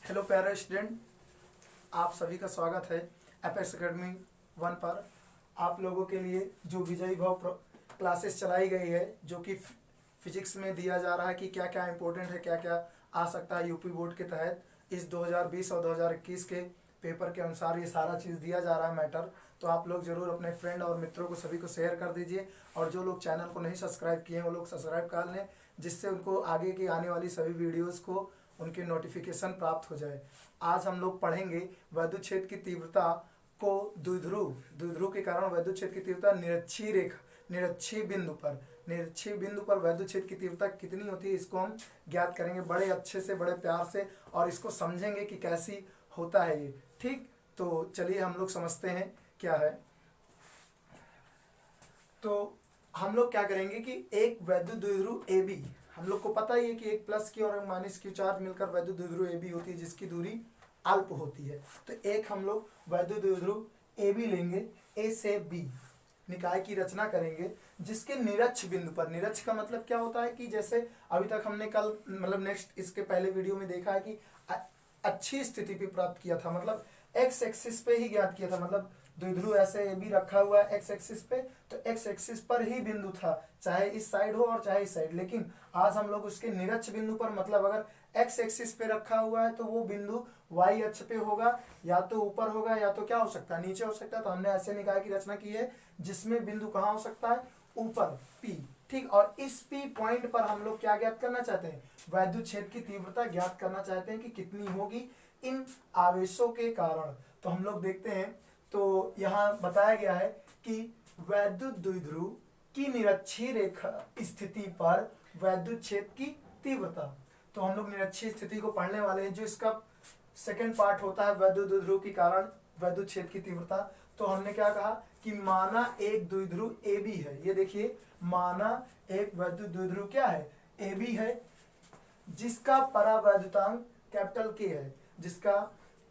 Hello प्यारे student, आप सभी का स्वागत है एपेक्स एकेडमी 1 पर। आप लोगों के लिए जो विजयी भाव क्लासेस चलाई गई है, जो कि फिजिक्स में दिया जा रहा है कि क्या क्या इम्पोर्टेंट है, क्या क्या आ सकता है यूपी बोर्ड के तहत इस 2020 और 2021 के पेपर के अनुसार ये सारा चीज़ दिया जा रहा है मैटर। तो आप लोग ज़रूर अपने फ्रेंड और मित्रों को सभी को शेयर कर दीजिए, और जो लोग चैनल को नहीं सब्सक्राइब किए हैं वो लोग सब्सक्राइब कर लें, जिससे उनको आगे की आने वाली सभी वीडियोज़ को उनके नोटिफिकेशन प्राप्त हो जाए। आज हम लोग पढ़ेंगे वैद्युत क्षेत्र की तीव्रता को द्विध्रुव के कारण वैद्युत क्षेत्र की तीव्रता निरक्षीय बिंदु पर वैद्युत क्षेत्र की तीव्रता कितनी होती है, इसको हम ज्ञात करेंगे बड़े अच्छे से, बड़े प्यार से, और इसको समझेंगे कि कैसी होता है ये। ठीक, तो चलिए हम लोग समझते हैं क्या है। तो हम लोग क्या करेंगे कि एक वैद्युत द्विध्रुव ए बी, हम लोग को पता ही है कि एक प्लस की और माइनस की चार्ज मिलकर वैद्युत द्विध्रुव ए बी होती है, जिसकी दूरी अल्प होती है। तो एक हम लोग वैद्युत द्विध्रुव ए बी लेंगे, ए से बी निकाय की रचना करेंगे, जिसके निरक्ष बिंदु पर, निरक्ष का मतलब क्या होता है कि जैसे अभी तक हमने कल मतलब नेक्स्ट इसके पहले वीडियो में देखा है कि अच्छी स्थिति पे प्राप्त किया था, मतलब एक्स एक्सिस पे ही ज्ञात किया था, मतलब द्विध्रुव ऐसे ए बी रखा हुआ है एक्स एक्सिस पे, तो एक्स एक्सिस पर ही बिंदु था, चाहे इस साइड हो और चाहे इस साइड। लेकिन आज हम लोग उसके निरक्ष बिंदु पर, मतलब अगर एक्स एक्सिस पे रखा हुआ है तो वो बिंदु वाई अक्ष पे होगा, या तो ऊपर होगा या तो क्या हो सकता है, नीचे हो सकता है। तो हमने ऐसे निकाय की रचना की है जिसमें बिंदु कहाँ हो सकता है, ऊपर, पी। ठीक, और इस पी पॉइंट पर हम लोग क्या ज्ञात करना चाहते हैं, वैद्युत क्षेत्र की तीव्रता ज्ञात करना चाहते हैं कि कितनी होगी इन आवेशों के कारण। तो हम लोग देखते हैं, तो यहाँ बताया गया है कि वैद्युत द्विध्रुव की निरक्षीय रेखा स्थिति पर वैद्युत क्षेत्र की तीव्रता। तो हम लोग निरक्षीय स्थिति को पढ़ने वाले हैं, जो इसका सेकंड पार्ट होता है वैद्युत द्विध्रुव के कारण वैद्युत क्षेत्र की तीव्रता। तो हमने क्या कहा कि माना एक द्विध्रुव ए बी है, ये देखिए माना एक वैद्युत द्विध्रुव क्या है, ए बी है, जिसका परावैद्युतांक कैपिटल के है, जिसका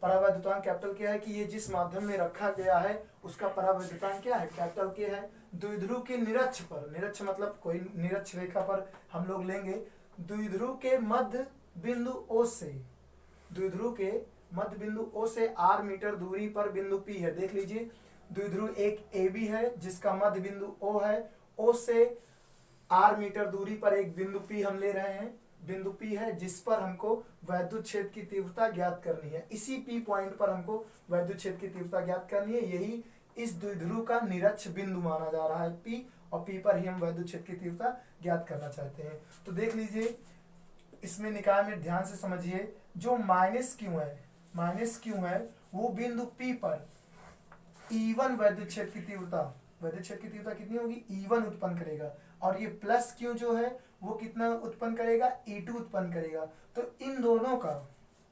परावैद्युतांक कैपिटल के है कि ये जिस माध्यम में रखा गया है उसका परावैद्युतांक क्या है, कैपिटल के है। द्विध्रुव के निरक्ष पर, निरक्ष मतलब कोई निरक्ष रेखा पर हम लोग लेंगे द्विध्रुव के मध्य बिंदु ओ से, द्विध्रुव के मध्य बिंदु ओ से r मीटर दूरी पर बिंदु P है। देख लीजिए, द्विध्रुव एक ए बी है जिसका मध्य बिंदु O है, O से r मीटर दूरी पर एक बिंदु P हम ले रहे हैं, बिंदु P है जिस पर हमको वैद्युत क्षेत्र की तीव्रता ज्ञात करनी है। इसी P पॉइंट पर हमको वैद्युत क्षेत्र की तीव्रता ज्ञात करनी है, यही इस द्विध्रुव का निरक्ष बिंदु माना जा रहा है P, और P पर ही हम वैद्युत क्षेत्र की तीव्रता ज्ञात करना चाहते हैं। तो देख लीजिए, इसमें निकाय में ध्यान से समझिए, जो माइनस क्यू है वो बिंदु P पर E1 वैद्युत क्षेत्र की तीव्रता, वैद्युत क्षेत्र की तीव्रता कितनी होगी, E1 उत्पन्न करेगा, और ये प्लस क्यू जो है वो कितना उत्पन्न करेगा, E2 उत्पन्न करेगा। तो इन दोनों का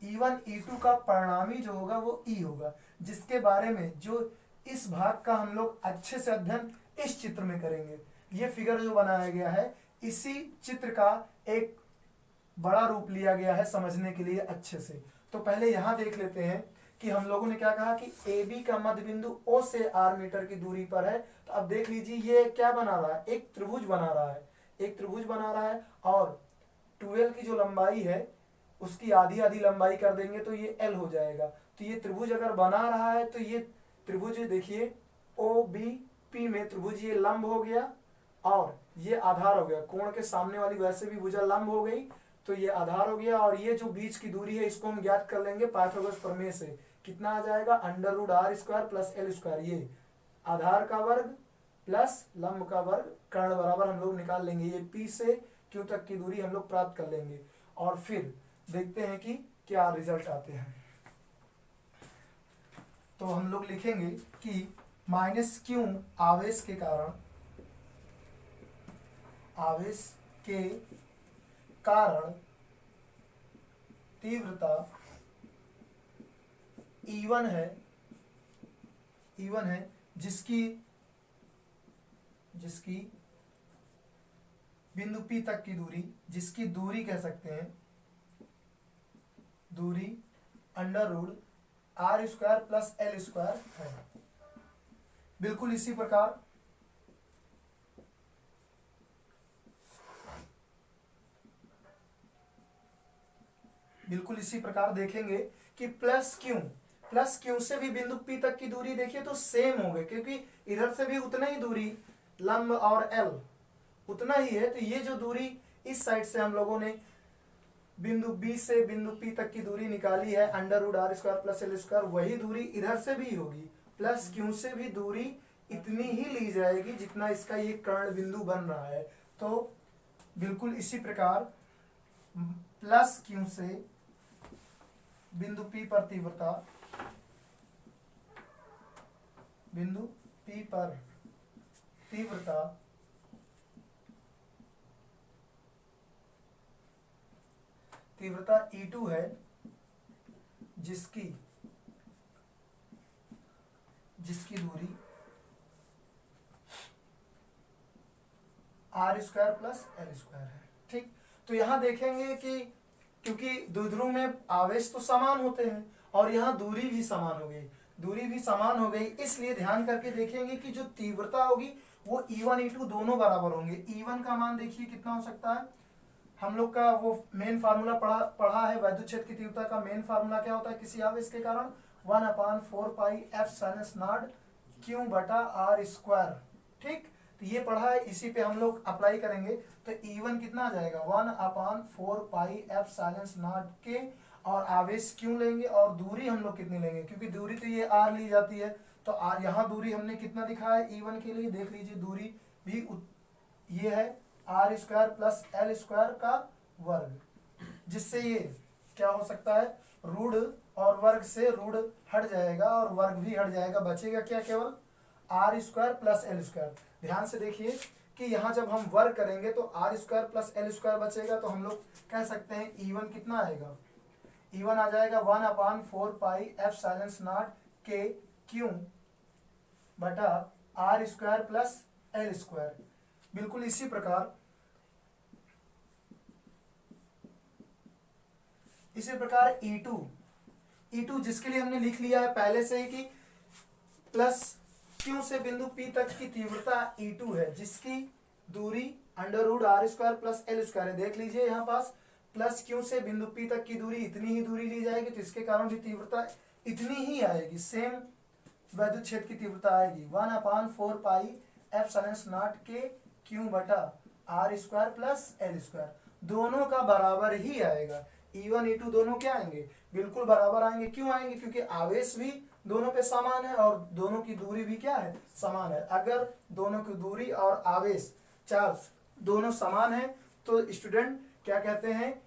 E1 E2 का परिणामी जो होगा वो E होगा, जिसके बारे में जो इस भाग का हम लोग अच्छे से अध्ययन इस चित्र में करेंगे। ये फिगर जो बनाया गया है इसी चित्र का एक बड़ा रूप लिया गया है समझने के लिए अच्छे से। तो पहले यहाँ देख लेते हैं कि हम लोगों ने क्या कहा कि ए बी का मध्य बिंदु O से r मीटर की दूरी पर है। तो अब देख लीजिए ये क्या बना रहा है, एक त्रिभुज बना रहा है, एक त्रिभुज बना रहा है, और 12 की जो लंबाई है उसकी आधी आधी लंबाई कर देंगे तो ये L हो जाएगा। तो ये त्रिभुज अगर बना रहा है तो ये त्रिभुज देखिए O B P में त्रिभुज ये लंब हो गया और ये आधार हो गया, कोण के सामने वाली वैसे भी भुजा लंब हो गई तो ये आधार हो गया, और ये जो बीच की दूरी है इसको हम ज्ञात कर लेंगे पाइथागोरस प्रमेय से। कितना आ जाएगा, √r² प्लस l², ये आधार का वर्ग प्लस लंब का वर्ग कर्ण बराबर हम लोग निकाल लेंगे, ये P से Q तक की दूरी हम लोग प्राप्त कर लेंगे, और फिर देखते हैं कि क्या रिजल्ट आते हैं। तो हम लोग लिखेंगे कि -q आवेश के कारण तीव्रता E1 है, जिसकी बिंदु P तक की दूरी, जिसकी दूरी कह सकते हैं दूरी √r² प्लस l² है। बिल्कुल इसी प्रकार बिल्कुल इसी प्रकार देखेंगे कि प्लस क्यू से भी बिंदु P तक की दूरी देखिए तो सेम हो गए, क्योंकि इधर से भी उतना ही दूरी लंब और L उतना ही है। तो ये जो दूरी इस साइड से हम लोगों ने बिंदु B से बिंदु P तक की दूरी निकाली है √r² + l², वही दूरी इधर से भी होगी। प्लस क्यू से भी दूरी इतनी ही ली जाएगी जितना इसका ये कर्ण बिंदु बन रहा है। तो बिल्कुल इसी प्रकार प्लस क्यू से बिंदु P पर तीव्रता, बिंदु P पर तीव्रता E2 है, जिसकी दूरी r² + l² है। ठीक, तो यहां देखेंगे कि क्योंकि द्विध्रुव में आवेश तो समान होते हैं और यहाँ दूरी भी समान हो गई, इसलिए ध्यान करके देखेंगे कि जो तीव्रता होगी वो E1 E2 दोनों बराबर होंगे। E1 का मान देखिए कितना हो सकता है, हम लोग का वो मेन फार्मूला पढ़ा है, वैद्युत क्षेत्र की तीव्रता का मेन फार्मूला क्या होता है किसी आवेश के कारण, 1/4πf∼0 q/r²। ठीक, तो ये पढ़ा है, इसी पे हम लोग अप्लाई करेंगे तो E1 कितना आ जाएगा 1/4πf∼0 k, और आवेश क्यों लेंगे और दूरी हम लोग कितनी लेंगे, क्योंकि दूरी तो ये r ली जाती है, तो r यहाँ दूरी हमने कितना दिखा है E1 के लिए, देख लीजिए दूरी भी ये है r² + l² का वर्ग, जिससे ये क्या हो सकता है रूढ़ और वर्ग से रूढ़ हट जाएगा और वर्ग भी हट जाएगा, बचेगा क्या केवल r² + l²। ध्यान से देखिए कि यहाँ जब हम वर्ग करेंगे तो r² + l² बचेगा, तो हम लोग कह सकते हैं E1 कितना आएगा, E1 आ जाएगा 1/4πf∼0 k q/r² + l²। बिल्कुल इसी प्रकार E2 जिसके लिए हमने लिख लिया है पहले से ही कि प्लस क्यू से बिंदु P तक की तीव्रता E2 है, जिसकी दूरी √r² + l² है। देख लीजिए यहाँ पास प्लस क्यू से बिंदु P तक की दूरी इतनी ही दूरी ली जाएगी, तो इसके कारण भी तीव्रता इतनी ही आएगी, सेम वैद्युत क्षेत्र की तीव्रता आएगी 1/4πf∼0 k q/r² + l², दोनों का बराबर ही आएगा। E1 E2 दोनों क्या आएंगे, बिल्कुल बराबर आएंगे। क्यों आएंगे, क्योंकि आवेश भी दोनों पे समान है और दोनों की दूरी भी क्या है, समान है। अगर दोनों की दूरी और आवेश चार्ज दोनों समान है तो स्टूडेंट क्या कहते हैं,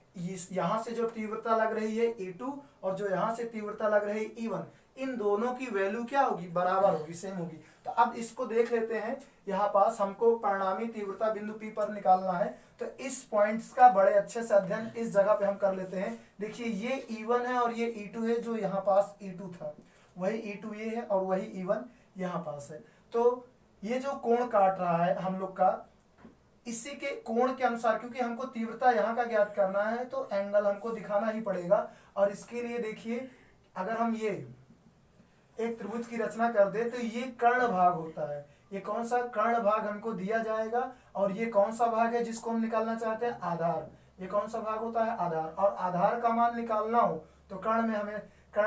यहाँ से जो तीव्रता लग रही है E2 और जो यहाँ से तीव्रता लग रही है E1, इन दोनों की वैल्यू क्या होगी, बराबर होगी, सेम होगी। तो अब इसको देख लेते हैं, यहाँ पास हमको परिणामी तीव्रता बिंदु P पर निकालना है, तो इस पॉइंट्स का बड़े अच्छे से अध्ययन इस जगह पे हम कर लेते हैं। देखिए ये E1 है और ये E2 है, जो यहाँ पास E2 था वही E2 ये है और वही E1 यहाँ पास है। तो ये जो कोण काट रहा है हम लोग का, इसी के कोण के अनुसार, क्योंकि हमको तीव्रता यहाँ का ज्ञात करना है तो एंगल हमको दिखाना ही पड़ेगा, और इसके लिए देखिए अगर हम ये एक त्रिभुज की रचना कर दे तो ये कर्ण भाग होता है, ये कौन सा कर्ण भाग हमको दिया जाएगा, और ये कौन सा भाग है जिसको हम निकालना चाहते हैं, आधार। ये कौन सा भाग होता है, आधार, और आधार का मान निकालना हो तो कर्ण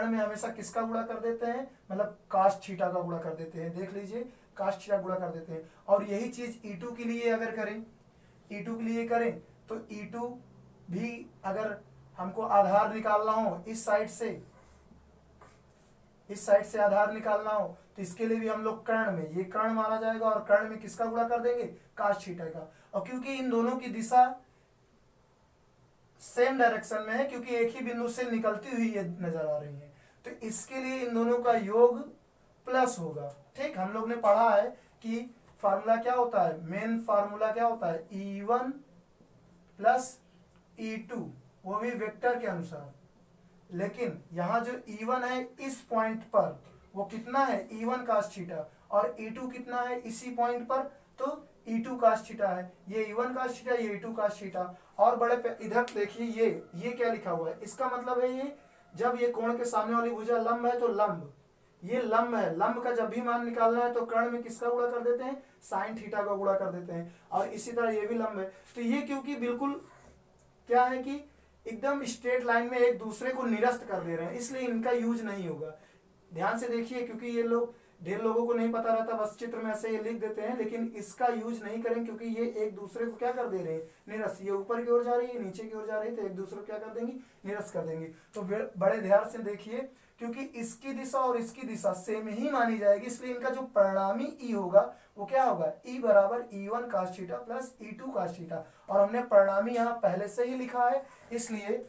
में हमेशा किसका गुणा कर देते हैं, मतलब cos θ का गुणा कर देते हैं। देख लीजिए cos θ गुणा कर देते हैं, और यही चीज E2 के लिए अगर करें, E2 के लिए करें तो E2 भी अगर हमको आधार निकालना हो इस साइड से आधार निकालना हो तो इसके लिए भी हम लोग कर्ण में, ये कर्ण माना जाएगा और कर्ण में किसका गुणा कर देंगे, cos θ का। और क्योंकि इन दोनों की दिशा सेम डायरेक्शन में है, क्योंकि एक ही बिंदु से निकलती हुई ये नजर आ रही है, तो इसके लिए इन दोनों का योग प्लस होगा। ठीक, हम लोग ने पढ़ा है कि फार्मूला क्या होता है, मेन फार्मूला क्या होता है, E1 + E2, वो भी वेक्टर के अनुसार। लेकिन यहाँ जो E1 है इस पॉइंट पर वो कितना है, E1 cos θ, और E2 कितना है इसी पॉइंट पर, तो E2 cos θ है। ये E1 cos θ, ये E2 cos θ। और बड़े पे इधर देखिए ये क्या लिखा हुआ है, इसका मतलब है ये जब ये कोण के सामने वाली भुजा लंब है तो लंब, ये लंब है, लंब का जब भी मान निकालना है तो कर्ण में किसका गुणा कर देते हैं, sin θ का गुणा कर देते हैं। और इसी तरह ये भी लंब है, तो ये क्योंकि बिल्कुल क्या है कि एकदम स्ट्रेट लाइन में एक दूसरे को निरस्त कर दे रहे हैं, इसलिए इनका यूज नहीं होगा। ध्यान से देखिए, क्योंकि ये लोग ढेर लोगों को नहीं पता रहता, बस चित्र में ऐसे ये लिख देते हैं, लेकिन इसका यूज नहीं करें क्योंकि ये एक दूसरे को क्या कर दे रहे हैं, निरस्त। ये ऊपर की ओर जा रही है, नीचे की ओर जा रही है, तो एक दूसरे को क्या कर देंगी, निरस्त कर देंगी। तो बड़े ध्यान से देखिए, क्योंकि इसकी दिशा और इसकी दिशा सेम ही मानी जाएगी, इसलिए इनका जो परिणामी ई होगा वो क्या होगा, ई बराबर E1 cos theta plus E2 cos theta. और हमने परिणामी यहाँ पहले से ही लिखा है, इसलिए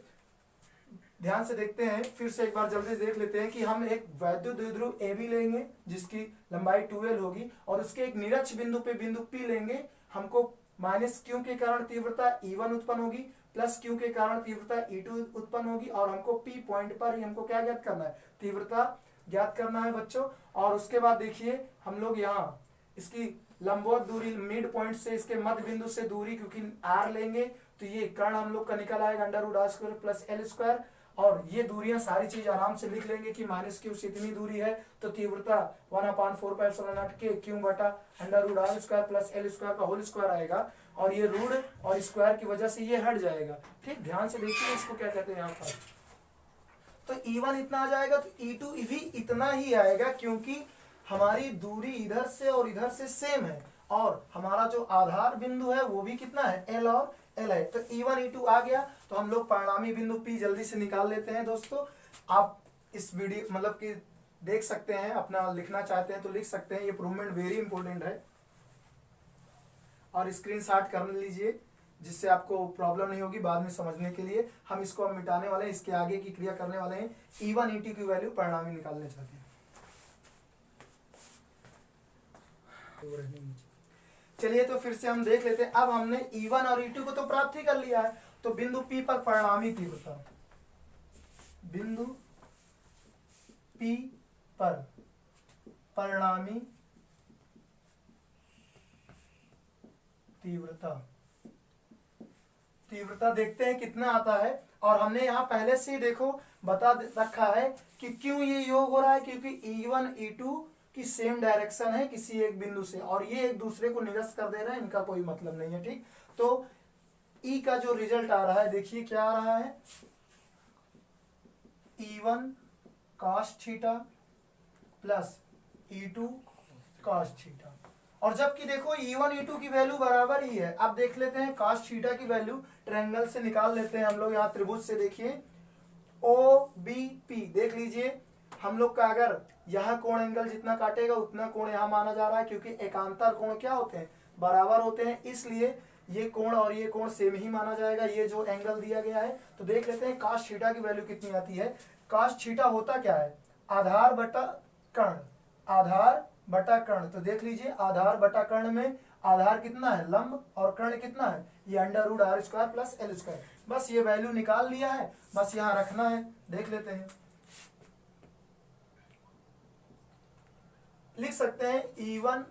ध्यान से देखते हैं, फिर से एक बार जल्दी देख लेते हैं कि हम एक वैद्युत द्विध्रुव ए बी लेंगे जिसकी लंबाई 2l होगी, और उसके एक निरक्ष बिंदु पे बिंदु P लेंगे। हमको माइनस क्यू के कारण तीव्रता E1 उत्पन्न होगी, प्लस क्यू के कारण तीव्रता E2 उत्पन्न होगी, और हमको P पॉइंट पर ही हमको क्या ज्ञात करना है, तीव्रता ज्ञात करना है बच्चों। और उसके बाद देखिए हम लोग यहाँ इसकी लंबवत दूरी मिड पॉइंट से इसके मध्य बिंदु से दूरी, क्योंकि r लेंगे तो ये कर्ण हम लोग का निकल आएगा √r² प्लस l²। और ये दूरियां सारी चीज आराम से लिख लेंगे कि माइनस क्यू से इतनी दूरी है, तो तीव्रता 1/4πε0 के क्यू बटा √r² प्लस l² का होल स्क्वायर आएगा, और ये रूट और स्क्वायर की वजह से ये हट जाएगा। ठीक, ध्यान से देखिए इसको क्या कहते हैं यहाँ पर। तो E1 इतना आ जाएगा, तो E2 भी इतना ही आएगा, क्योंकि हमारी दूरी इधर से और इधर से सेम है, और हमारा जो आधार बिंदु है वो भी कितना है, L और L है। तो E1 E2 आ गया, तो हम लोग परिणामी बिंदु P जल्दी से निकाल लेते हैं दोस्तों। आप इस वीडियो मतलब कि देख सकते हैं, अपना लिखना चाहते हैं तो लिख सकते हैं, ये प्रूवमेंट वेरी इंपॉर्टेंट है, और स्क्रीनशॉट कर लीजिए जिससे आपको प्रॉब्लम नहीं होगी बाद में समझने के लिए। हम इसको अब मिटाने वाले हैं, इसके आगे की क्रिया करने वाले हैं। E1 E2 की वैल्यू परिणामी निकालने चाहते हैं। चलिए तो फिर से हम देख लेते हैं। अब हमने E1 और E2 को तो प्राप्त ही कर लिया है, तो बिंदु P पर परिणामी तीव्रता, बिंदु P पर परिणामी तीव्रता देखते हैं कितना आता है। और हमने यहाँ पहले से ही देखो बता रखा है कि क्यों ये योग हो रहा है, क्योंकि E1 E2 की सेम डायरेक्शन है किसी एक बिंदु से, और ये एक दूसरे को निरस्त कर दे रहे हैं, इनका कोई मतलब नहीं है। ठीक, तो E का जो रिजल्ट आ रहा है देखिए क्या आ रहा है, E1 cos theta plus E2 cos theta. और जबकि देखो E1 E2 की वैल्यू बराबर ही है। अब देख लेते हैं cos थीटा की वैल्यू ट्रायंगल से निकाल लेते हैं हम लोग। यहाँ त्रिभुज से देखिए OBP देख लीजिए, हम लोग का अगर यह कोण एंगल जितना काटेगा उतना कोण यहाँ माना जा रहा है, क्योंकि एकांतर कोण क्या होते हैं, बराबर होते हैं, इसलिए ये कोण और ये कोण सेम ही माना जाएगा, ये जो एंगल दिया गया है। तो देख लेते हैं cos थीटा की वैल्यू कितनी आती है। cos थीटा होता क्या है, आधार बटा कर्ण, आधार बटा कर्ण। तो देख लीजिए आधार बटा कर्ण में आधार कितना है, लंब, और कर्ण कितना है, ये √r² प्लस l²। बस ये वैल्यू निकाल लिया है, बस यहाँ रखना है। देख लेते हैं, लिख सकते हैं E1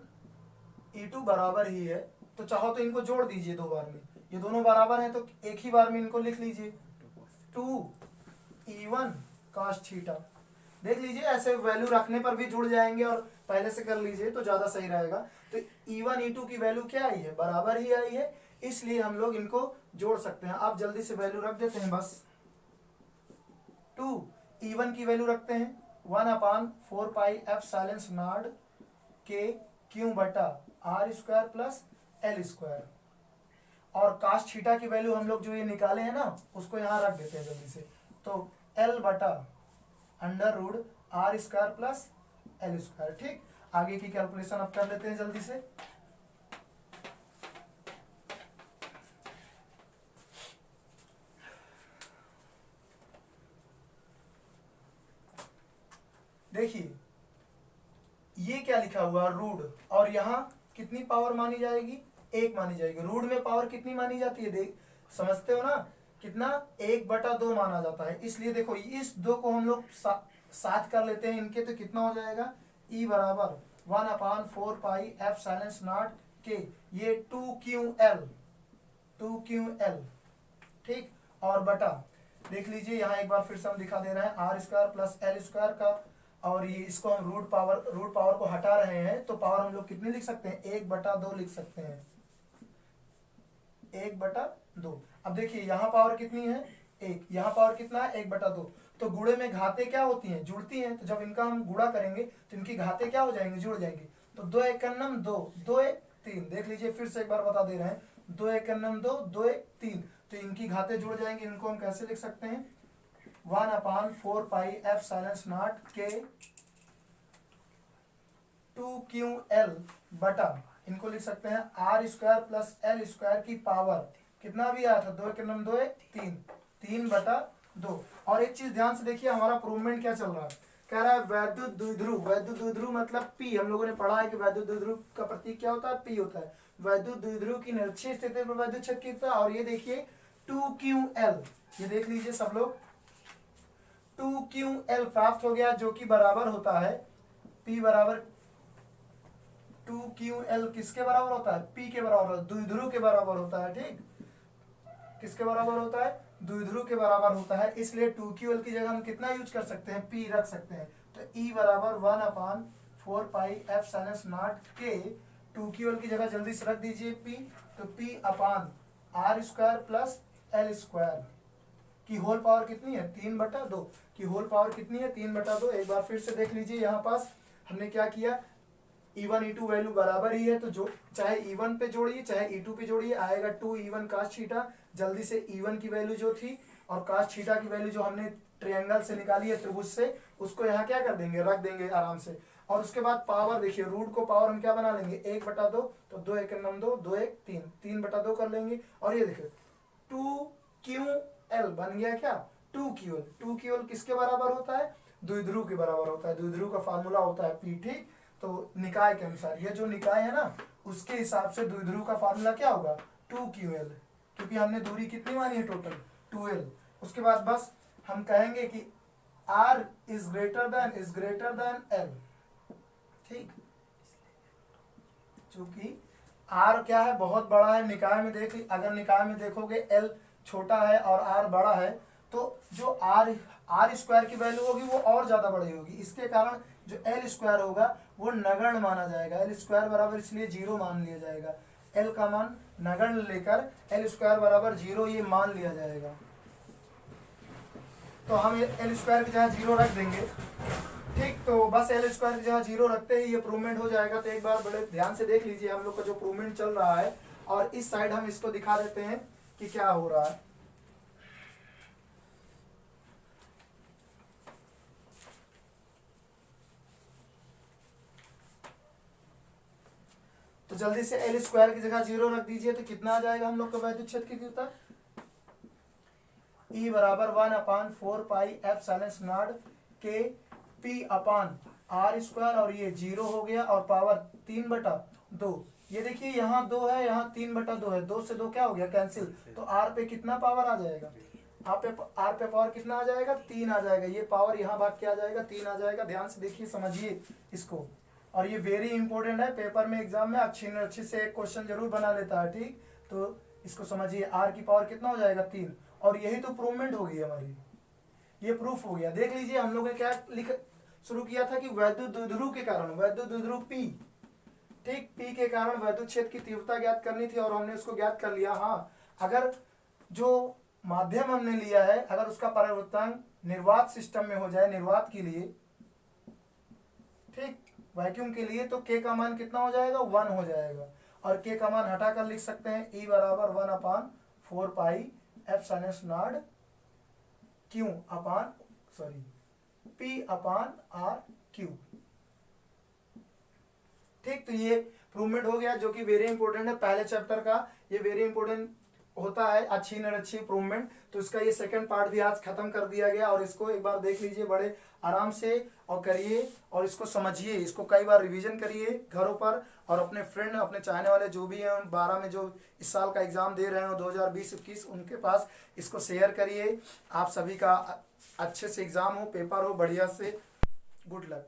E2 बराबर ही है, तो चाहो तो इनको जोड़ दीजिए दो बार में, ये दोनों बराबर हैं तो एक ही बार में इनको लिख लीजिए, 2E1 cos थीटा। देख लीजिए ऐसे वैल्यू रखने पर भी जुड़ जाएंगे, और पहले से कर लीजिए तो ज्यादा सही रहेगा। तो E1 E2 की वैल्यू क्या आई है, बराबर ही आई है, इसलिए हम लोग इनको जोड़ सकते हैं। आप जल्दी से वैल्यू रख देते हैं बस। 2 E1 की वैल्यू रखते हैं 1/4πε0 के क्यू बटा r² प्लस l²। और cos थीटा की वैल्यू हम लोग जो ये निकाले हैं ना उसको यहाँ रख देते हैं जल्दी से, तो l बटा √r² प्लस l²। ठीक, आगे की कैलकुलेशन अब कर लेते हैं जल्दी से। देखिए ये क्या लिखा हुआ, रूट, और यहाँ कितनी पावर मानी जाएगी, 1 मानी जाएगी। रूट में पावर कितनी मानी जाती है, देख समझते हो ना, कितना, 1/2 माना जाता है। इसलिए देखो इस 2 को हम लोग साथ कर लेते हैं इनके, तो कितना हो जाएगा, E बराबर 1/4πε0 के ये 2QL। ठीक, और बटा देख लीजिए यहाँ एक बार फिर से हम दिखा दे रहे हैं r² प्लस l² का, और ये इसको हम रूट पावर को हटा रहे हैं, तो पावर हम लोग कितनी लिख सकते हैं, 1/2 लिख सकते हैं, 1/2। अब देखिए यहाँ पावर कितनी है, 1, यहाँ पावर कितना है 1/2। तो गुणे में घातें क्या होती हैं, जुड़ती हैं, तो जब इनका हम गुणा करेंगे तो इनकी घातें क्या हो जाएंगी, जुड़ जाएंगी। तो 2 एकन्नम 2, 2 1 3, देख लीजिए फिर से एक बार बता दे रहे हैं, 2 एकन्नम 2, 2 1 3, तो इनकी घातें जुड़ जाएंगी। इनको हम कैसे लिख सकते हैं, 1/4 पाई एप्सिलॉन नॉट के 2QL बटा, इनको लिख सकते हैं R square plus L square की पावर, कितना भी आया था 2 एकन्नम 2 1 3, 3/2। और एक चीज ध्यान से देखिए, हमारा प्रूवमेंट क्या चल रहा है, कह रहा है वैद्युत द्विध्रुव, वैद्युत द्विध्रुव मतलब P, हम लोगों ने पढ़ा है कि वैद्युत द्विध्रुव का प्रतीक क्या होता है, P होता है। वैद्युत द्विध्रुव की निरक्षीय स्थिति पर वैद्युत क्षेत्र कितना, और ये देखिए 2QL, ये देख लीजिए सब लोग, 2QL प्राप्त हो गया, जो कि बराबर होता है P बराबर 2QL किसके बराबर होता है, P के बराबर, द्विध्रुव के बराबर होता है। ठीक, किसके बराबर होता है, द्विध्रुव के बराबर होता है, इसलिए 2QL की जगह हम कितना यूज कर सकते हैं, P रख सकते हैं। तो E बराबर 1/4 पाई एप्सिलॉन नॉट के, 2QL की जगह जल्दी से रख दीजिए P, तो P/R square plus L square की होल पावर कितनी है 3/2, की होल पावर कितनी है 3/2। एक बार फिर से देख लीजिए, यहाँ पास हमने क्या किया, E1 E2 वैल्यू बराबर ही है, तो जो चाहे E1 पे जोड़िए चाहे E2 पे जोड़िए, आएगा 2E1 cos थीटा। जल्दी से E1 की वैल्यू जो थी और cos थीटा की वैल्यू जो हमने ट्रायंगल से निकाली है, त्रिभुज से, उसको यहाँ क्या कर देंगे, रख देंगे आराम से। और उसके बाद पावर देखिए, रूट को पावर हम क्या बना लेंगे 1/2, तो 2 एकन्नम 2, 2 1 3, 3/2 कर लेंगे। और ये देखिए 2QL बन गया क्या, 2QL, 2QL किसके बराबर होता है, द्विध्रुव के बराबर होता है। द्विध्रुव का फार्मूला होता है P। ठीक, तो निकाय के अनुसार, ये जो निकाय है ना, उसके हिसाब से द्विध्रुव का फार्मूला क्या होगा 2QL, क्योंकि हमने दूरी कितनी मानी है टोटल 2L। उसके बाद बस हम कहेंगे कि R is greater than L। ठीक, चूंकि R क्या है, बहुत बड़ा है, निकाय में देख, अगर निकाय में देखोगे L छोटा है और R बड़ा है, तो जो R स्क्वायर की वैल्यू होगी वो और ज्यादा बड़ी होगी, इसके कारण जो L स्क्वायर होगा वो नगण्य माना जाएगा। L स्क्वायर बराबर इसलिए 0 मान लिया जाएगा, L का मान नगण्य लेकर L स्क्वायर बराबर 0 ये मान लिया जाएगा। तो हम L स्क्वायर की जगह 0 रख देंगे। ठीक, तो बस L स्क्वायर की जगह 0 रखते ही ये प्रूवमेंट हो जाएगा। तो एक बार बड़े ध्यान से देख लीजिए हम लोग का जो प्रूवमेंट चल रहा है, और इस साइड हम इसको दिखा देते हैं कि क्या हो रहा है। तो जल्दी से L स्क्वायर की जगह 0 रख दीजिए, तो कितना आ जाएगा हम लोग का वैद्युत क्षेत्र की तीव्रता, E बराबर 1/4 पाई एप्सिलॉन नॉट के P/R स्क्वायर, और ये 0 हो गया, और पावर 3/2। ये देखिए यहाँ 2 है, यहाँ 3/2 है, 2 से 2 क्या हो गया, कैंसिल। तो R पे कितना पावर आ जाएगा, R पे पावर कितना आ जाएगा 3 आ जाएगा, ये पावर यहाँ भाग के आ जाएगा 3 आ जाएगा। ध्यान से देखिए, समझिए इसको, और ये वेरी इंपॉर्टेंट है, पेपर में एग्जाम में अच्छी से एक क्वेश्चन जरूर बना लेता है। ठीक, तो इसको समझिए, R की पावर कितना हो जाएगा 3, और यही तो प्रूवमेंट होगी हमारी, ये प्रूफ हो गया। देख लीजिए हम लोग ने क्या लिख शुरू किया था कि वैद्युत द्विध्रुव के कारण, वैद्युत द्विध्रुव P, ठीक, P के कारण वैद्युत क्षेत्र की तीव्रता ज्ञात करनी थी, और हमने उसको ज्ञात कर लिया। हाँ, अगर जो माध्यम हमने लिया है, अगर उसका परिवर्तन निर्वात सिस्टम में हो जाए, निर्वात के लिए, ठीक, वैक्यूम के लिए, तो K का मान कितना हो जाएगा 1 हो जाएगा, और K का मान हटाकर लिख सकते हैं E बराबर 1/4 pi epsilon not Q upon P/R Q। ठीक, तो ये प्रूवमेंट हो गया, जो कि वेरी इंपॉर्टेंट है, पहले चैप्टर का ये वेरी इंपॉर्टेंट होता है, अच्छी निरक्षी प्रूवमेंट। तो इसका ये सेकंड पार्ट भी आज खत्म कर दिया गया, और इसको एक बार देख लीजिए बड़े आराम से और करिए, और इसको समझिए, इसको कई बार रिवीजन करिए घरों पर, और अपने फ्रेंड, अपने चाहने वाले जो भी हैं 12 में जो इस साल का एग्जाम दे रहे हो 2020-21, उनके पास इसको शेयर करिए। आप सभी का अच्छे से एग्जाम हो, पेपर हो बढ़िया से। Good luck.